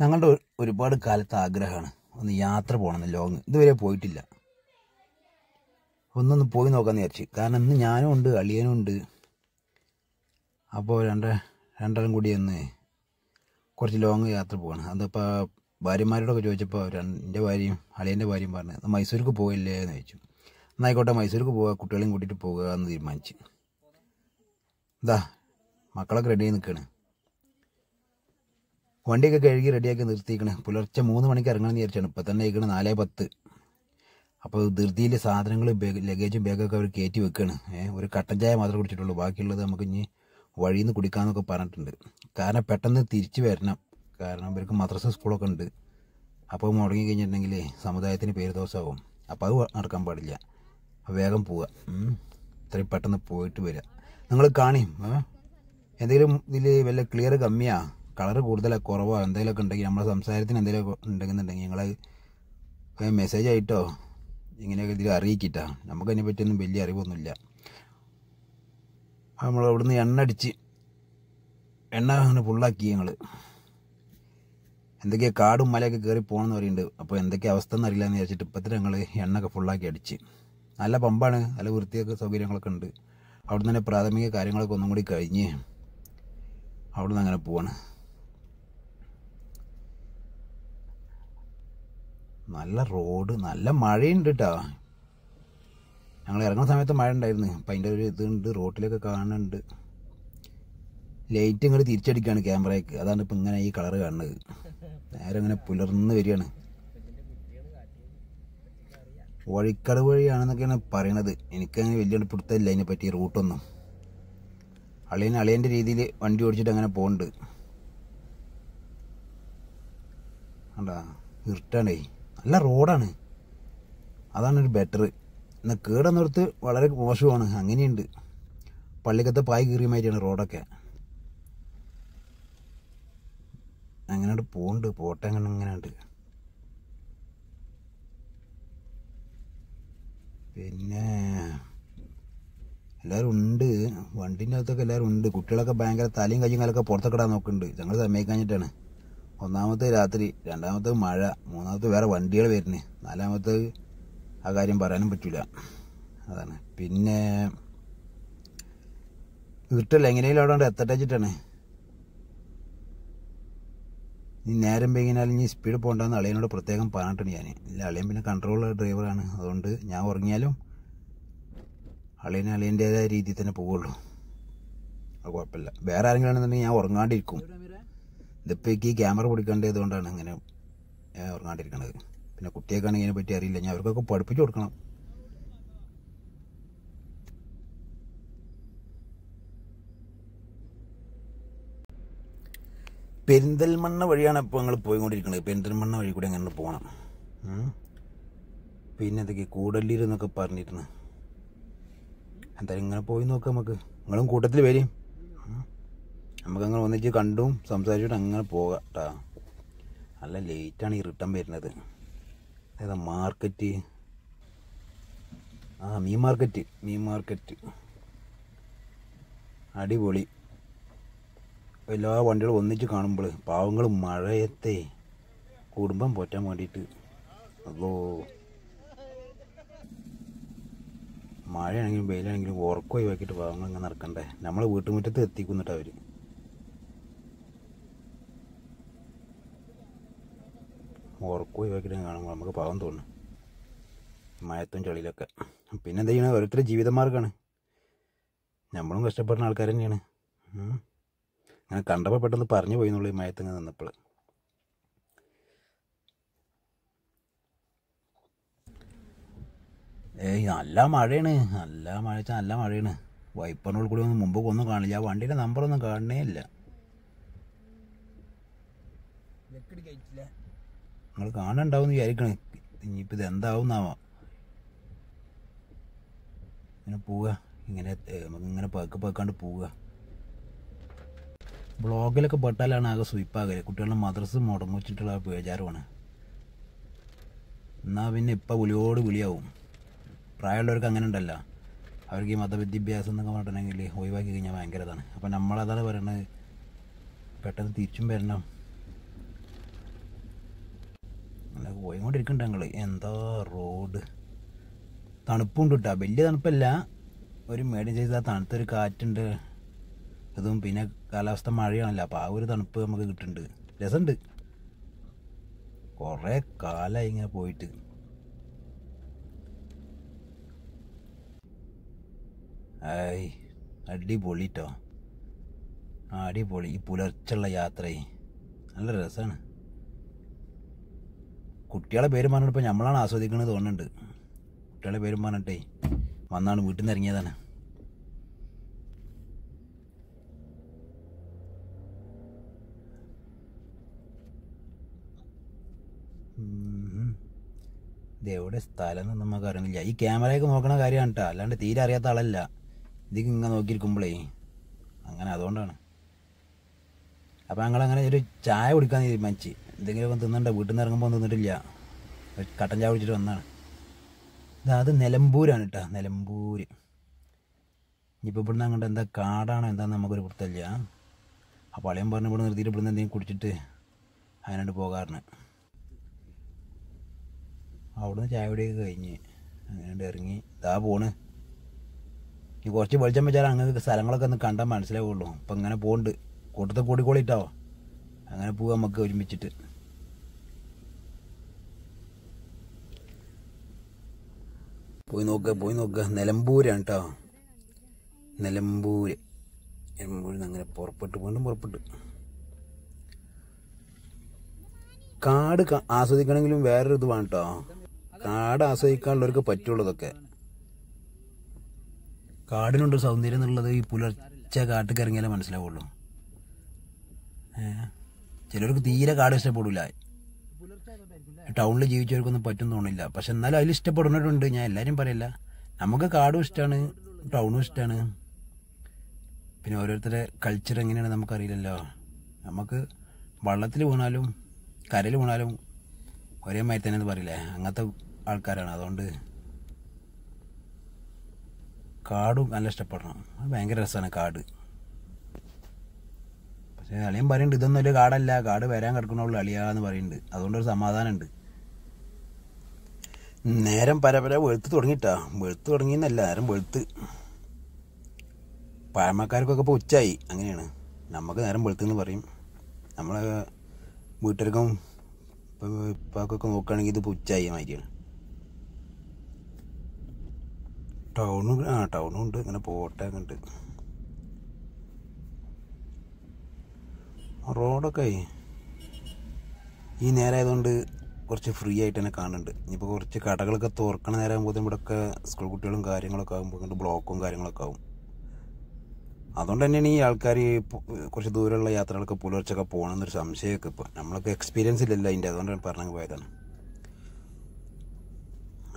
ഞങ്ങളുടെ ഒരുപാട് കാലത്തെ ആഗ്രഹമാണ് ഒന്ന് യാത്ര പോകണമെന്ന്, ലോങ്. ഇതുവരെ പോയിട്ടില്ല. ഒന്നൊന്ന് പോയി നോക്കാമെന്ന് വിചാരിച്ചു. കാരണം ഇന്ന് ഞാനും ഉണ്ട്, അളിയനും ഉണ്ട്. അപ്പോൾ രണ്ടാളും കൂടി ഒന്ന് കുറച്ച് ലോങ് യാത്ര പോവാണ്. അതിപ്പോൾ ഭാര്യമാരോടൊക്കെ ചോദിച്ചപ്പോൾ എൻ്റെ ഭാര്യയും അളിയൻ്റെ ഭാര്യയും പറഞ്ഞു മൈസൂർക്ക് പോയില്ലേ എന്ന് ചോദിച്ചു. എന്നായിക്കോട്ടെ, മൈസൂർക്ക് പോവുക, കുട്ടികളെയും കൂട്ടിയിട്ട് പോകുക എന്ന് തീരുമാനിച്ചു. ഇതാ മക്കളൊക്കെ റെഡിയായി നിൽക്കുകയാണ്. വണ്ടിയൊക്കെ കഴുകി റെഡിയാക്കി നിർത്തിയിരിക്കണ്. പുലർച്ചെ 3 മണിക്ക് ഇറങ്ങണമെന്ന് വിചാരിച്ചാണ്. ഇപ്പം തന്നെ ഇരിക്കണം 4:10. അപ്പോൾ ധൃതിയിൽ സാധനങ്ങൾ ലഗേജും ബാഗൊക്കെ അവർ കയറ്റി വെക്കുകയാണ്. ഒരു കട്ടൻ ചായ മാത്രമേ കുടിച്ചിട്ടുള്ളൂ. ബാക്കിയുള്ളത് നമുക്ക് ഇനി വഴിയിൽ നിന്ന് കുടിക്കാമെന്നൊക്കെ പറഞ്ഞിട്ടുണ്ട്. കാരണം പെട്ടെന്ന് തിരിച്ചു വരണം. കാരണം ഇവർക്ക് മദ്രസ സ്കൂളൊക്കെ ഉണ്ട്. അപ്പോൾ മുടങ്ങി കഴിഞ്ഞിട്ടുണ്ടെങ്കിൽ സമുദായത്തിന് പേര് ദോഷമാവും. അപ്പോൾ അത് നടക്കാൻ പാടില്ല. വേഗം പോവുക, ഇത്രയും പെട്ടെന്ന് പോയിട്ട് വരിക. നിങ്ങൾ കാണിയും എന്തെങ്കിലും ഇതിൽ വല്ല ക്ലിയർ കമ്മിയാ, കളറ് കൂടുതലാണ്, കുറവോ എന്തെങ്കിലുമൊക്കെ ഉണ്ടെങ്കിൽ നമ്മളെ സംസാരത്തിന് എന്തെങ്കിലുമൊക്കെ ഉണ്ടെന്നുണ്ടെങ്കിൽ നിങ്ങൾ മെസ്സേജ് ആയിട്ടോ ഇങ്ങനെയൊക്കെ ഇതിൽ അറിയിക്കിട്ടാ. നമുക്കതിനെ പറ്റിയൊന്നും വലിയ അറിവൊന്നുമില്ല. നമ്മൾ അവിടുന്ന് എണ്ണ അങ്ങനെ ഫുള്ളാക്കി. ഞങ്ങൾ എന്തൊക്കെയാ കാടും മലയൊക്കെ കയറി പോകണമെന്ന് പറയുന്നുണ്ട്. അപ്പോൾ എന്തൊക്കെയാ അവസ്ഥ എന്നറിയില്ല എന്ന് വിചാരിച്ചിട്ട് ഇപ്പത്തിന് ഞങ്ങൾ എണ്ണയൊക്കെ ഫുള്ളാക്കി അടിച്ച്. നല്ല പമ്പാണ്, നല്ല വൃത്തിയൊക്കെ സൗകര്യങ്ങളൊക്കെ ഉണ്ട്. അവിടുന്ന് തന്നെ പ്രാഥമിക കാര്യങ്ങളൊക്കെ ഒന്നും കൂടി കഴിഞ്ഞ് അവിടുന്ന് അങ്ങനെ പോവാണ്. നല്ല റോഡ്, നല്ല മഴയുണ്ട് കേട്ടോ. ഞങ്ങൾ ഇറങ്ങുന്ന സമയത്ത് മഴ ഉണ്ടായിരുന്നു. അപ്പം അതിൻ്റെ ഒരു ഇതുണ്ട്, റോട്ടിലൊക്കെ കാണുന്നുണ്ട്. ലൈറ്റ് ഇങ്ങോട്ട് തിരിച്ചടിക്കുകയാണ് ക്യാമറയ്ക്ക്. അതാണ് ഇപ്പം ഇങ്ങനെ ഈ കളറ് കാണുന്നത്. നേരെ ഇങ്ങനെ പുലർന്ന് വരികയാണ്. വഴിക്കട വഴിയാണെന്നൊക്കെയാണ് പറയണത്. എനിക്കങ്ങനെ വലിയ പിടുത്തമില്ല അതിനെപ്പറ്റി റൂട്ടൊന്നും. അളിയൻ്റെ രീതിയിൽ വണ്ടി ഓടിച്ചിട്ട് അങ്ങനെ പോകുന്നുണ്ട്. കണ്ടാ ഇരുട്ടാണേ, നല്ല റോഡാണ്. അതാണ് ഒരു ബെറ്റർ. എന്നാൽ കേടെന്നോർത്ത് വളരെ മോശമാണ്. അങ്ങനെയുണ്ട്. പള്ളിക്കത്തെ പായ് കീറിയ മാതിരിയാണ് റോഡൊക്കെ. അങ്ങനെ പോകുന്നുണ്ട്. പോട്ടെ, അങ്ങനെ ഉണ്ട്. പിന്നെ എല്ലാവരും ഉണ്ട്, വണ്ടീൻ്റെ അകത്തൊക്കെ എല്ലാവരും ഉണ്ട്. കുട്ടികളൊക്കെ ഭയങ്കര തലയും കയ്യും കാലൊക്കെ പുറത്തൊക്കെ ഇടാൻ നോക്കുന്നുണ്ട്. ഞങ്ങൾ സമ്മതിക്കാഞ്ഞിട്ടാണ്. ഒന്നാമത്തെ രാത്രി, രണ്ടാമത്തെ മഴ, മൂന്നാമത്തെ വേറെ വണ്ടികൾ വരുന്നത്, നാലാമത്തെ ആ കാര്യം പറയാനും പറ്റില്ല. അതാണ്. പിന്നെ വീട്ടിൽ എങ്ങനെയും അവിടെ എത്തട്ടെ വെച്ചിട്ടാണ്. ഇനി നേരം പെയ്യാൽ ഇനി സ്പീഡ് പോകണ്ടെന്ന് അളിയനോട് പ്രത്യേകം പറഞ്ഞിട്ടുണ്ട് ഞാൻ. ഇല്ല, അളിയൻ പിന്നെ കൺട്രോൾ ഡ്രൈവറാണ്. അതുകൊണ്ട് ഞാൻ ഉറങ്ങിയാലും അളിയൻ്റേതായ രീതിയിൽ തന്നെ പോവുള്ളൂ. അത് കുഴപ്പമില്ല. വേറെ ആരെങ്കിലും ആണെന്നുണ്ടെങ്കിൽ ഞാൻ ഉറങ്ങാണ്ടിരിക്കും. ഇതിപ്പോൾ ഈ ക്യാമറ പിടിക്കേണ്ടത് കൊണ്ടാണ് ഇങ്ങനെ ഉറങ്ങാണ്ടിരിക്കണത്. പിന്നെ കുട്ടിയൊക്കെയാണെങ്കിൽ ഇതിനെ പറ്റി അറിയില്ല. ഞാൻ അവർക്കൊക്കെ പഠിപ്പിച്ചു കൊടുക്കണം. പെരിന്തൽമണ്ണ വഴിയാണ് ഇപ്പോൾ ഞങ്ങൾ പോയിക്കൊണ്ടിരിക്കുന്നത്. പെരിന്തൽമണ്ണ വഴി കൂടി അങ്ങനെ പോകണം. പിന്നെ എന്തൊക്കെയാണ് കൂടല്ലൂർ എന്നൊക്കെ പറഞ്ഞിരുന്നു. എന്തായാലും ഇങ്ങനെ പോയി നോക്കാം നമുക്ക്. നിങ്ങളും കൂട്ടത്തിൽ വരും. നമുക്കങ്ങനെ ഒന്നിച്ച് കണ്ടും സംസാരിച്ചിട്ട് അങ്ങനെ പോകാം കേട്ടോ. നല്ല ലേറ്റാണ് ഈ റിട്ടേൺ വരുന്നത്. ഏതാ മാർക്കറ്റ്? മീൻ മാർക്കറ്റ് അടിപൊളി. എല്ലാ വണ്ടികളും ഒന്നിച്ച് കാണുമ്പോൾ പാവങ്ങൾ മഴയത്തെ കുടുംബം പോറ്റാൻ വേണ്ടിയിട്ട് അതോ മഴയാണെങ്കിലും വെയിലാണെങ്കിലും ഉറക്കം ഒഴിവാക്കിയിട്ട് പാവങ്ങൾ ഇങ്ങനെ നടക്കണ്ടേ. നമ്മളെ വീട്ടുമുറ്റത്ത് എത്തിക്കുന്നിട്ട് അവർ. ഉറക്കം ഒഴിവാക്കിയിട്ട് കാണുമ്പോൾ നമുക്ക് പാവം തോന്നും, മഴത്തും ചളിയിലൊക്കെ. പിന്നെ എന്താ ചെയ്യണത്? ഓരോരുത്തരുടെ ജീവിതമാർഗ്ഗമാണ്. നമ്മളും കഷ്ടപ്പെടുന്ന ആൾക്കാർ തന്നെയാണ്. അങ്ങനെ കണ്ടപ്പോൾ പെട്ടെന്ന് പറഞ്ഞു പോയി എന്നുള്ളൂ ഈ മയത്തിങ്ങ് നിന്നപ്പോൾ. നല്ല മഴയാണ്. നല്ല മഴ വെച്ചാൽ നല്ല മഴയാണ്. വൈപ്പറിനോട് കൂടി ഒന്നും മുമ്പ് ഒന്നും കാണില്ല. ആ വണ്ടിയുടെ നമ്പറൊന്നും കാണണേ ഇല്ല. നിങ്ങൾ കാണുന്നുണ്ടാവും എന്ന് വിചാരിക്കണേ. ഇനിയിപ്പോൾ ഇത് എന്താവുന്നാവാം. ഇങ്ങനെ പോവുക, ഇങ്ങനെ പേക്കാണ്ട് പോവുക. ബ്ലോഗിലൊക്കെ പെട്ടാലാണ് ആകെ സ്വീപ്പാകല്. കുട്ടികളുടെ മദ്രസ് മുടങ്ങിച്ചിട്ടുള്ള ബേജാറുമാണ്. എന്നാൽ പിന്നെ ഇപ്പം വിളിയോട് വിളിയാവും. പ്രായമുള്ളവർക്ക് അങ്ങനെ ഉണ്ടല്ലോ, അവർക്ക് ഈ മതവിദ്യാഭ്യാസം എന്നൊക്കെ പറഞ്ഞിട്ടുണ്ടെങ്കിൽ ഒഴിവാക്കി കഴിഞ്ഞാൽ ഭയങ്കര ഇതാണ്. അപ്പം നമ്മളതാണ് പറയണത്, പെട്ടെന്ന് തിരിച്ചും വരണം. അങ്ങനെ പോയിക്കൊണ്ടിരിക്കുന്നുണ്ട് ഞങ്ങൾ. എന്താ റോഡ് തണുപ്പുണ്ട് കേട്ടോ, വലിയ തണുപ്പല്ല, ഒരു മീഡിയം സൈസ്. ആ തണുത്തൊരു കാറ്റുണ്ട്, ഇതും പിന്നെ കാലാവസ്ഥ മഴയാണല്ലോ, അപ്പോൾ ആ ഒരു തണുപ്പ് നമുക്ക് കിട്ടുന്നുണ്ട്. രസമുണ്ട്. കുറേ കാലമായി ഇങ്ങനെ പോയിട്ട്. ആയി അടിപൊളി കേട്ടോ, അടിപൊളി. ഈ പുലർച്ചുള്ള യാത്രയെ നല്ല രസമാണ്. കുട്ടികളെ പേരും പറഞ്ഞിട്ട് ഇപ്പോൾ നമ്മളാണ് ആസ്വദിക്കുന്നത് തോന്നുന്നുണ്ട്. കുട്ടികളെ പേരും പറഞ്ഞിട്ടേ വന്നാണ് വീട്ടിൽ നിന്ന് ഇറങ്ങിയതാണ്. ഇതെവിടെ സ്ഥലം എന്ന് നമുക്ക് അറിയണില്ല. ഈ ക്യാമറയൊക്കെ നോക്കണ കാര്യമാണ് കേട്ടോ, അല്ലാണ്ട് തീരെ അറിയാത്ത ആളല്ല. ഇതിക്ക് ഇങ്ങനെ നോക്കിയിരിക്കുമ്പോഴേ അങ്ങനെ, അതുകൊണ്ടാണ്. അപ്പോൾ ഞങ്ങളങ്ങനെ ഒരു ചായ കുടിക്കാൻ തീരുമാനിച്ച്. എന്തെങ്കിലുമൊക്കെ തിന്നണ്ട, വീട്ടിൽ നിന്ന് ഇറങ്ങുമ്പോൾ തിന്നിട്ടില്ല, കട്ടൻ ചായ കുടിച്ചിട്ട് വന്നതാണ്. അത് നിലമ്പൂരാണ് കേട്ടോ, നിലമ്പൂർ. ഇനിയിപ്പോൾ ഇവിടുന്ന് അങ്ങോട്ട് എന്താ കാടാണോ എന്താണെന്ന് നമുക്കൊരു പുറത്തല്ല. അപ്പോൾ അളിയൻ പറഞ്ഞ് ഇവിടെ നിർത്തിയിട്ട് ഇവിടുന്ന് എന്തെങ്കിലും കുടിച്ചിട്ട് അതിനായിട്ട് പോകാറുണ്ട്. അവിടുന്ന് ചായ കുടിയൊക്കെ കഴിഞ്ഞ് അങ്ങനെ ഇറങ്ങി ഇതാ പോണ്. ഇനി കുറച്ച് വെളിച്ചം വെച്ചാൽ അങ്ങനെ സ്ഥലങ്ങളൊക്കെ ഒന്ന് കണ്ടാൽ മനസ്സിലാവുള്ളൂ. അപ്പം ഇങ്ങനെ പോകുന്നുണ്ട്, കൂട്ടത്തിൽ കൂടിക്കോളിട്ടോ, അങ്ങനെ പോവാം നമുക്ക് ഒരുമിച്ചിട്ട്. പോയി നോക്കുക. നിലമ്പൂരാണ് കേട്ടോ, നിലമ്പൂരിൽ നിന്ന് അങ്ങനെ വീണ്ടും പുറപ്പെട്ടു. കാട് ആസ്വദിക്കണമെങ്കിലും വേറൊരു ഇത് വേണം കേട്ടോ. കാട് ആസ്വദിക്കാനുള്ളവർക്ക് പറ്റുള്ളൂ. ഇതൊക്കെ കാടിനുണ്ട് സൗന്ദര്യം എന്നുള്ളത് ഈ പുലർച്ചെ കാട്ടിൽ ഇറങ്ങിയാലേ മനസ്സിലാവുള്ളൂ. ചിലർക്ക് തീരെ കാട് ഇഷ്ടപ്പെടില്ല, ടൗണിൽ ജീവിച്ചവർക്കൊന്നും പറ്റും തോന്നില്ല. പക്ഷെ എന്നാലും അതിൽ ഇഷ്ടപ്പെടുന്നവരുണ്ട്. ഞാൻ എല്ലാവരും പറയില്ല. നമുക്ക് കാടും ഇഷ്ടമാണ്, ടൗണും ഇഷ്ടമാണ്. പിന്നെ ഓരോരുത്തരുടെ കൾച്ചർ എങ്ങനെയാണ് നമുക്കറിയില്ലല്ലോ. നമുക്ക് വള്ളത്തിൽ വീണാലും കരയിൽ വീണാലും ഒരേ മാതിരി തന്നെ എന്ന് പറയില്ലേ, അങ്ങനത്തെ ആൾക്കാരാണ്. അതുകൊണ്ട് കാടും നല്ല ഇഷ്ടപ്പെടണം. അത് ഭയങ്കര രസമാണ് കാട്. പക്ഷേ അളിയൻ പറയുന്നുണ്ട് ഇതൊന്നും ഒരു കാടല്ല, കാട് വരാൻ കിടക്കണുള്ളൂ അളിയാന്ന് പറയുന്നുണ്ട്. അതുകൊണ്ടൊരു സമാധാനമുണ്ട്. നേരം പരപര വെളുത്ത് തുടങ്ങിയിട്ടാ. വെളുത്ത് തുടങ്ങിയെന്നല്ല, നേരം വെളുത്ത്. പഴമക്കാർക്കൊക്കെ ഇപ്പോൾ ഉച്ചയായി, അങ്ങനെയാണ്. നമുക്ക് നേരം വെളുത്തെന്ന് പറയും. നമ്മളെ വീട്ടുകാർക്കും ഇപ്പൊക്കെ നോക്കുകയാണെങ്കിൽ ഇത് ഉച്ചയായി മാതിരിയാണ്. ടൗണും ഉണ്ട്. ഇങ്ങനെ പോട്ടെ ഉണ്ട്. റോഡൊക്കെ ഈ നേരമായതുകൊണ്ട് കുറച്ച് ഫ്രീ ആയിട്ട് തന്നെ കാണുന്നുണ്ട്. ഇനിയിപ്പോൾ കുറച്ച് കടകളൊക്കെ തുറക്കണ നേരമാകുമ്പോൾ ഇവിടെയൊക്കെ സ്കൂൾ കുട്ടികളും കാര്യങ്ങളൊക്കെ ആകുമ്പോൾ ഇങ്ങോട്ട് ബ്ലോക്കും കാര്യങ്ങളൊക്കെ ആകും. അതുകൊണ്ട് തന്നെയാണ് ഈ ആൾക്കാർ കുറച്ച് ദൂരമുള്ള യാത്രകളൊക്കെ പുലർച്ചൊക്കെ പോകണമെന്നൊരു സംശയമൊക്കെ. ഇപ്പോൾ നമ്മളൊക്കെ എക്സ്പീരിയൻസ് ഇല്ലല്ലോ അതിൻ്റെ, അതുകൊണ്ടാണ് പറഞ്ഞു പോയതാണ്.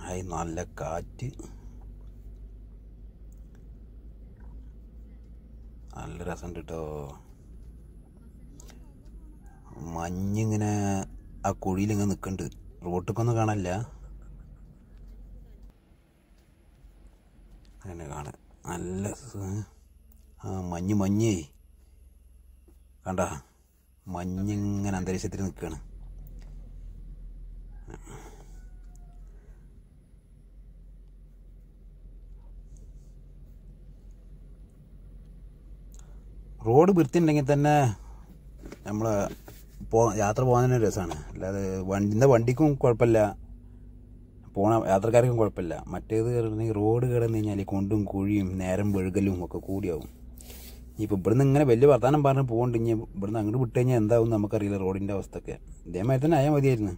ആയി നല്ല കാറ്റ്, നല്ല രസമുണ്ട് കേട്ടോ. മഞ്ഞിങ്ങനെ ആ കുഴിയിലിങ്ങനെ നിൽക്കുന്നുണ്ട്. റോട്ടിക്കൊന്നും കാണാനില്ല, അങ്ങനെ കാണാൻ നല്ല മഞ്ഞേ കണ്ട, മഞ്ഞിങ്ങനെ അന്തരീക്ഷത്തിൽ നിൽക്കുകയാണ്. റോഡ് വൃത്തി ഉണ്ടെങ്കിൽ തന്നെ നമ്മൾ യാത്ര പോകാൻ തന്നെ രസമാണ്. അല്ലാതെ വണ്ടിക്കും കുഴപ്പമില്ല, പോണ യാത്രക്കാർക്കും കുഴപ്പമില്ല. മറ്റേത് റോഡ് കിടന്നു കഴിഞ്ഞാൽ കുണ്ടും കുഴിയും നേരം വെഴുകലും ഒക്കെ കൂടിയാവും. ഇപ്പോൾ ഇവിടുന്ന് ഇങ്ങനെ വലിയ വർത്തമാനം പറഞ്ഞ് പോകണ്ട്. ഇനി ഇവിടുന്ന് അങ്ങോട്ട് വിട്ട് കഴിഞ്ഞാൽ എന്താവും നമുക്കറിയില്ല റോഡിൻ്റെ അവസ്ഥയൊക്കെ. ഇതേമാതിരി തന്നെ ആയാൽ മതിയായിരുന്നു.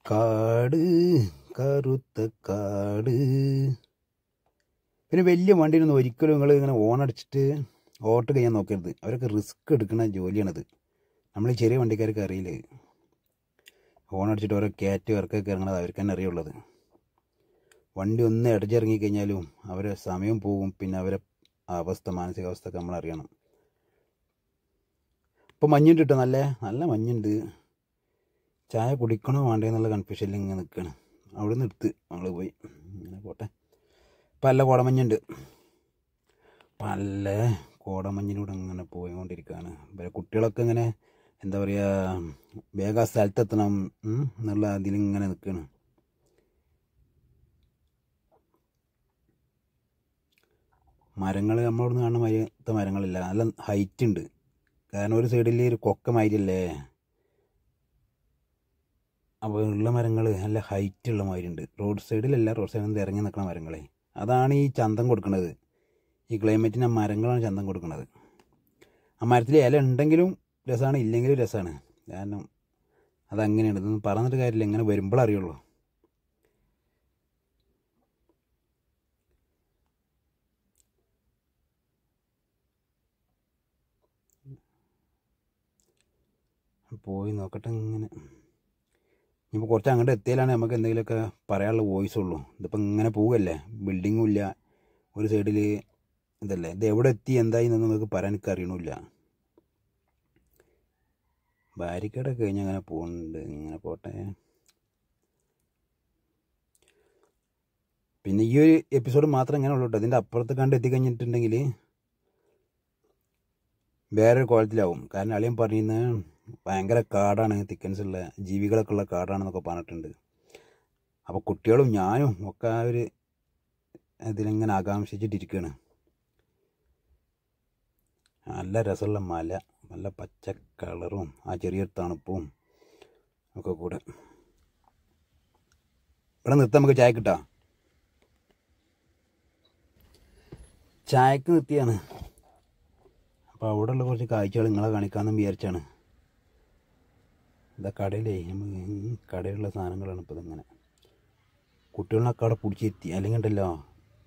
കാട്, കറുത്ത കാട്. പിന്നെ വലിയ വണ്ടിയിലൊന്നും ഒരിക്കലും നിങ്ങൾ ഇങ്ങനെ ഓണടിച്ചിട്ട് ഓട്ട് കഴിയാൻ നോക്കരുത്. അവരൊക്കെ റിസ്ക് എടുക്കുന്ന ജോലിയാണത്. നമ്മൾ ഈ ചെറിയ വണ്ടിക്കാർക്ക് അറിയില്ല. ഹോണടിച്ചിട്ട് ഓരോ കയറ്റ് ഇറക്കൊക്കെ ഇറങ്ങണത് അവർക്ക് തന്നെ അറിയുള്ളത്. വണ്ടി ഒന്ന് ഇടച്ചിറങ്ങിക്കഴിഞ്ഞാലും അവരെ സമയം പോകും. പിന്നെ അവരെ അവസ്ഥ, മാനസികാവസ്ഥ ഒക്കെ നമ്മളറിയണം. ഇപ്പോൾ മഞ്ഞുണ്ട് കേട്ടോ, നല്ല മഞ്ഞുണ്ട്. ചായ കുടിക്കണോ വേണ്ടേ എന്നുള്ള കൺഫ്യൂഷനിൽ ഇങ്ങനെ നിൽക്കുകയാണ്. അവിടെ നിന്ന് എടുത്ത് നമ്മൾ പോയി. ഇങ്ങനെ പോട്ടെ. ഇപ്പം നല്ല കുടമഞ്ഞുണ്ട്. പല കോടമഞ്ഞിലൂടെ അങ്ങനെ പോയിക്കൊണ്ടിരിക്കുകയാണ്. കുട്ടികളൊക്കെ ഇങ്ങനെ എന്താ പറയുക, വേഗം ആ സ്ഥലത്തെത്തണം എന്നുള്ള അതിലിങ്ങനെ നിൽക്കുകയാണ്. മരങ്ങൾ നമ്മളവിടുന്ന് കാണുന്ന മരത്തെ മരങ്ങളില്ല, നല്ല ഹൈറ്റ് ഉണ്ട്. കാരണം ഒരു സൈഡിൽ ഒരു കൊക്ക മാതിരിയല്ലേ, അപ്പോൾ ഉള്ള മരങ്ങൾ നല്ല ഹൈറ്റ് ഉള്ള മാതിരി ഉണ്ട്. റോഡ് സൈഡിലല്ല, റോഡ് സൈഡിൽ നിന്ന് ഇറങ്ങി നിൽക്കുന്ന മരങ്ങളെ, അതാണ് ഈ ചന്തം കൊടുക്കുന്നത്. ഈ ക്ലൈമറ്റിന് മരങ്ങളാണ് ചന്തം കൊടുക്കുന്നത്. ആ മരത്തിൽ ഇല ഉണ്ടെങ്കിലും രസമാണ്, ഇല്ലെങ്കിലും രസമാണ്. കാരണം അതങ്ങനെയാണ്. ഇതൊന്നും പറഞ്ഞിട്ട് കാര്യമില്ല, ഇങ്ങനെ വരുമ്പോഴറിയുള്ളൂ. പോയി നോക്കട്ടെ. ഇങ്ങനെ ഇനിയിപ്പോൾ കുറച്ച് അങ്ങോട്ട് എത്തിയാലാണ് നമുക്ക് എന്തെങ്കിലുമൊക്കെ പറയാനുള്ള വോയിസ് ഉള്ളൂ. ഇതിപ്പോൾ ഇങ്ങനെ പോവുകയല്ലേ, ബിൽഡിങ്ങും ഇല്ല, ഒരു സൈഡിൽ ഇതല്ലേ. ഇത് എവിടെ എത്തി എന്തായി എന്നൊന്നും നമുക്ക് പറയാൻ എനിക്ക് അറിയണില്ല. ബാരിക്കേഡൊക്കെ കഴിഞ്ഞ് അങ്ങനെ പോകുന്നുണ്ട്. ഇങ്ങനെ പോട്ടെ. പിന്നെ ഈ ഒരു എപ്പിസോഡ് മാത്രം ഇങ്ങനെ ഉള്ളൂ കേട്ടോ. ഇതിൻ്റെ അപ്പുറത്ത് കണ്ട് എത്തിക്കഴിഞ്ഞിട്ടുണ്ടെങ്കിൽ വേറൊരു കോലത്തിലാവും. കാരണം അളിയൻ പറയുന്നത് ഭയങ്കര കാടാണ്, തിക്കൻസ് ഉള്ള ജീവികളൊക്കെ ഉള്ള കാടാണെന്നൊക്കെ പറഞ്ഞിട്ടുണ്ട്. അപ്പോൾ കുട്ടികളും ഞാനും ഒക്കെ ആ ഒരു ഇതിലിങ്ങനെ ആകാംക്ഷിച്ചിട്ടിരിക്കുകയാണ്. നല്ല രസമുള്ള മല, നല്ല പച്ച കളറും ആ ചെറിയൊരു തണുപ്പും ഒക്കെ കൂടെ. ഇവിടെ നിർത്താം, നമുക്ക് ചായ കിട്ടാം. ചായക്ക് നിർത്തിയാണ്. അപ്പോൾ അവിടെ ഉള്ള കുറച്ച് കാഴ്ചകൾ നിങ്ങളെ കാണിക്കാമെന്ന് വിചാരിച്ചാണ്. ഇതാ കടയിലേ, കടയിലുള്ള സാധനങ്ങളാണ് ഇപ്പോൾ ഇങ്ങനെ. കുട്ടികളൊക്കെ അവിടെ പിടിച്ചിരുത്തി, അല്ലെങ്കിൽ ഉണ്ടല്ലോ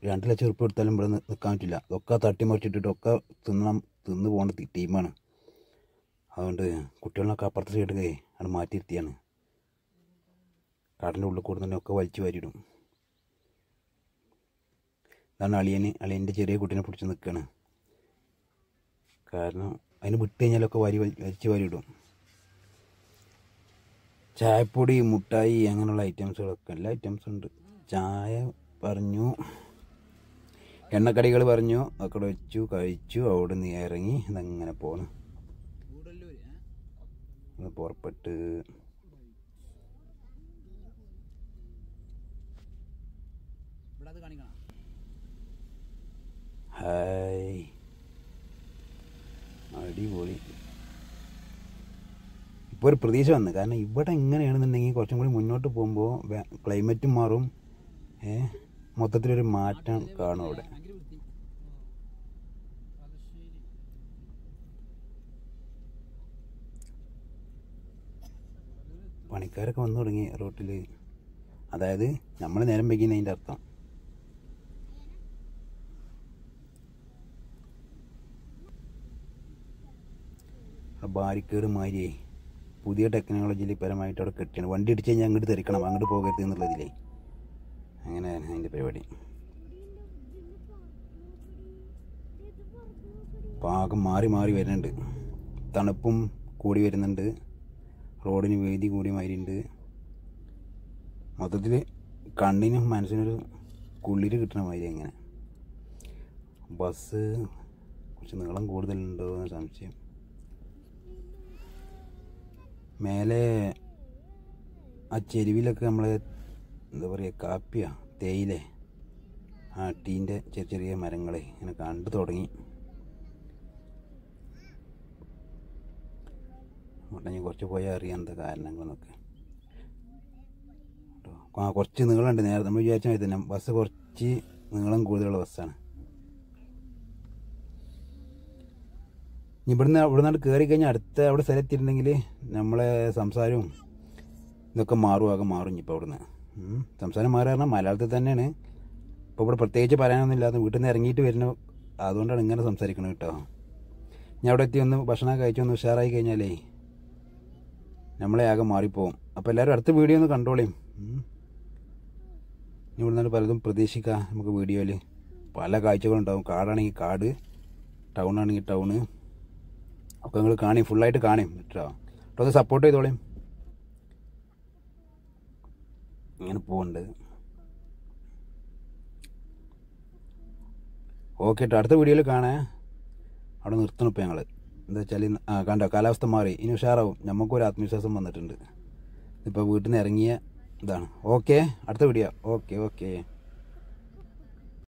2 ലക്ഷം ഉറുപ്പിക എടുത്താലും ഇവിടെ നിൽക്കാൻ പറ്റില്ല. ഒക്കെ തട്ടിമറിച്ചിട്ടിട്ടൊക്കെ തിന്ന് പോകേണ്ട ടീമാണ്. അതുകൊണ്ട് കുട്ടികളൊക്കെ അപ്പുറത്തെ സൈഡ് അവിടെ മാറ്റിയിരുത്തിയാണ്. കടൻ്റെ ഉള്ളിൽ കൂടെ തന്നെ ഒക്കെ വലിച്ചു വാരിയിടും. ഇതാണ് അളിയൻ്റെ ചെറിയ കുട്ടീനെ പിടിച്ച് നിൽക്കുകയാണ്. കാരണം അതിന് വിട്ട് കഴിഞ്ഞാലൊക്കെ വലിച്ചു വാരിയിടും. ചായപ്പൊടി, മുട്ടായി, അങ്ങനെയുള്ള ഐറ്റംസുകളൊക്കെ എല്ലാ ഐറ്റംസും ഉണ്ട്. ചായ പറഞ്ഞു, എണ്ണക്കടികൾ പറഞ്ഞു, ഒക്കെ വെച്ചു കഴിച്ചു. അവിടെ നിന്ന് ഇറങ്ങി ഇതങ്ങനെ പോണ്. പുറപ്പെട്ട് ഹായ്, അടിപൊളി. ഇപ്പോൾ ഒരു പ്രതീക്ഷ വന്നു. കാരണം ഇവിടെ എങ്ങനെയാണെന്നുണ്ടെങ്കിൽ കുറച്ചും കൂടി മുന്നോട്ട് പോകുമ്പോൾ ക്ലൈമറ്റും മാറും, മൊത്തത്തിലൊരു മാറ്റം കാണും അവിടെ. പണിക്കാരൊക്കെ വന്നു തുടങ്ങി റോട്ടിൽ. അതായത് നമ്മൾ നേരം വൈകുന്നതിൻ്റെ അർത്ഥം. ബാരിക്കേഡ് മാതിരിയേ പുതിയ ടെക്നോളജിയിൽ പരമായിട്ട് അവിടെ കെട്ടിയാണ്. വണ്ടി ഇടിച്ച് കഴിഞ്ഞാൽ അങ്ങോട്ട് തെറിക്കണം, അങ്ങോട്ട് പോകരുത് എന്നുള്ളതിലേ. അങ്ങനെയാണ് അതിൻ്റെ പരിപാടി. പാകം മാറി മാറി വരുന്നുണ്ട്. തണുപ്പും കൂടി വരുന്നുണ്ട്, റോഡിന് വീതി കൂടി മാറിയുണ്ട്. മൊത്തത്തിൽ കണ്ണിനും മനസ്സിനൊരു കുളിര് കിട്ടുന്ന മാതിരി. അങ്ങനെ ബസ് കുറച്ച് നീളം കൂടുതലുണ്ടോ എന്ന് സംശയം. മേലെ ആ ചെരുവിലൊക്കെ നമ്മൾ എന്താ പറയുക, കാപ്പിയാ തേയില, ആ ടീൻ്റെ ചെറിയ ചെറിയ മരങ്ങളെ ഇങ്ങനെ കണ്ടു തുടങ്ങി. ഞാൻ കുറച്ച് പോയാൽ അറിയാം എന്താ കാരണങ്ങളെന്നൊക്കെ. കുറച്ച് നീളമുണ്ട്. നേരെ നമ്മൾ വിചാരിച്ചാൽ മതി തന്നെ, ബസ് കുറച്ച് നീളം കൂടുതലുള്ള ബസ്സാണ്. ഇവിടുന്ന് കയറി കഴിഞ്ഞാൽ അടുത്ത അവിടെ സ്ഥലത്തിട്ടുണ്ടെങ്കിൽ നമ്മളെ സംസാരവും ഇതൊക്കെ ആകെ മാറും. ഇപ്പോൾ അവിടുന്ന് സംസാരം മാറുക പറഞ്ഞാൽ മലയാളത്തിൽ തന്നെയാണ്. ഇപ്പോൾ ഇവിടെ പ്രത്യേകിച്ച് പറയാനൊന്നും ഇല്ലാതെ വീട്ടിൽ നിന്ന് ഇറങ്ങിയിട്ട് വരുന്നു, അതുകൊണ്ടാണ് ഇങ്ങനെ സംസാരിക്കുന്നത് കേട്ടോ. ഞാൻ അവിടെ എത്തി ഒന്ന് ഭക്ഷണം കഴിച്ചൊന്ന് ഉഷാറായി കഴിഞ്ഞാലേ നമ്മളെ ആകെ മാറിപ്പോവും. അപ്പോൾ എല്ലാവരും അടുത്ത വീഡിയോ ഒന്ന് കണ്ടോളിയും. ഇവിടെ നിന്ന് പലതും പ്രതീക്ഷിക്കാം നമുക്ക് വീഡിയോയിൽ. പല കാഴ്ചകളുണ്ടാവും. കാടാണെങ്കിൽ കാട്, ടൗൺ ആണെങ്കിൽ ടൗണ് ഒക്കെ നിങ്ങൾ കാണും, ഫുള്ളായിട്ട് കാണും കേട്ടോ. അപ്പോൾ അത് സപ്പോർട്ട് ചെയ്തോളയും. ഇങ്ങനെ പോകുന്നുണ്ട്. ഓക്കെ കേട്ടോ, അടുത്ത വീഡിയോയിൽ കാണാൻ. അവിടെ നിർത്തണം ഇപ്പം ഞങ്ങൾ. എന്താ വെച്ചാൽ കണ്ടോ കാലാവസ്ഥ മാറി, ഇനി ഉഷാറാവും. നമുക്കൊരു ആത്മവിശ്വാസം വന്നിട്ടുണ്ട്. ഇപ്പോൾ വീട്ടിൽ നിന്ന് ഇറങ്ങിയ ഇതാണ്. ഓക്കെ, അടുത്ത വീഡിയോ. ഓക്കെ.